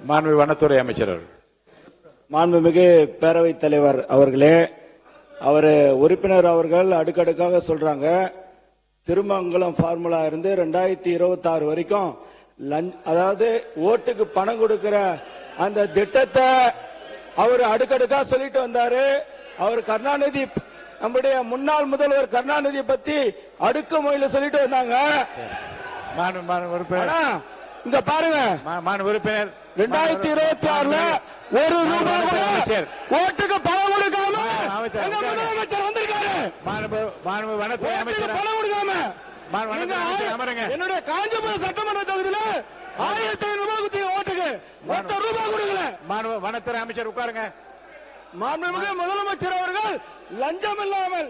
மாண்பு வனத்துறை அமைச்சர் அவர்கள். மாண்புமிகு பேரவைத் தலைவர் அவர்களே, அவர் உறுப்பினர் அவர்கள் அடுக்கடுக்காக சொல்றாங்க. திருமங்கலம் ஃபார்முலா இருந்து 2026 வரைக்கும் அதாவது ஓட்டுக்கு பணம் கொடுக்கிற அந்த திட்டத்தை அவர் அடுக்கடுக்கா சொல்லிட்டு வந்தாரு. அவர் கருணாநிதி, நம்முடைய முன்னாள் முதல்வர் கருணாநிதி பத்தி அடுக்குமொழியில சொல்லிட்டு வந்தாங்க. இங்க பாருங்க, உறுப்பினர் 2026ல ஒரு ரூபாய் கூட ஓட்டுக்கு பணம் கொடுக்காம முதலமைச்சர் வந்திருக்காரு. வனத்துறை அமைச்சர் பணம் கொடுக்காம அமருங்க. என்னுடைய காஞ்சிபுரம் சட்டமன்ற தொகுதியில 1500 ரூபாய் ஓட்டுக்கு மொத்த ரூபாய் கொடுக்கல. வனத்துறை அமைச்சர் உட்காருங்க. மாண்புமிகு முதலமைச்சர் அவர்கள் லஞ்சம் இல்லாமல்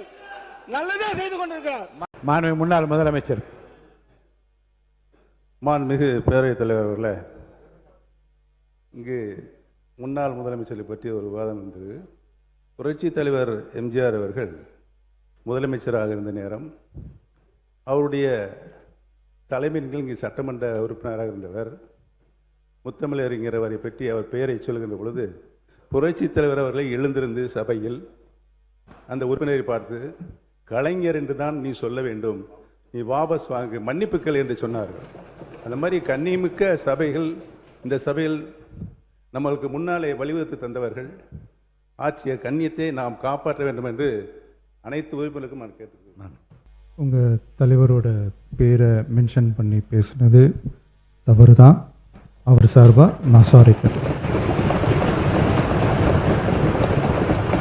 நல்லதே செய்து கொண்டிருக்கிறார். மாண்புமிகு முன்னாள் முதலமைச்சர். மாண்புமிகு பேரவைத் தலைவர் அவர்களே, இங்கு முன்னாள் முதலமைச்சரை பற்றி ஒரு விவாதம் இருந்தது. புரட்சி தலைவர் எம்ஜிஆர் அவர்கள் முதலமைச்சராக இருந்த நேரம் அவருடைய தலைமையின் இங்கு சட்டமன்ற உறுப்பினராக இருந்தவர் முத்தமிழறிஞர் அவரை பற்றி அவர் பெயரை சொல்கின்ற பொழுது புரட்சி தலைவர் அவர்களை எழுந்திருந்து சபையில் அந்த உறுப்பினரை பார்த்து, கலைஞர் என்று தான் நீ சொல்ல வேண்டும், நீ வாபஸ் வாங்கு, மன்னிப்புக்கள் என்று சொன்னார்கள். அந்த மாதிரி கண்ணியமிக்க சபைகள் இந்த சபையில் நம்மளுக்கு முன்னாலே வழிவகுத்து தந்தவர்கள். ஆட்சிய கண்ணியத்தை நாம் காப்பாற்ற வேண்டும் என்று அனைத்து உறுப்பினருக்கும் நான் கேட்டுக்கிறேன். உங்கள் தலைவரோட பேரை மென்ஷன் பண்ணி பேசுனது தவறு தான். அவர் சார்பாக நான் சாரி கேட்டேன்.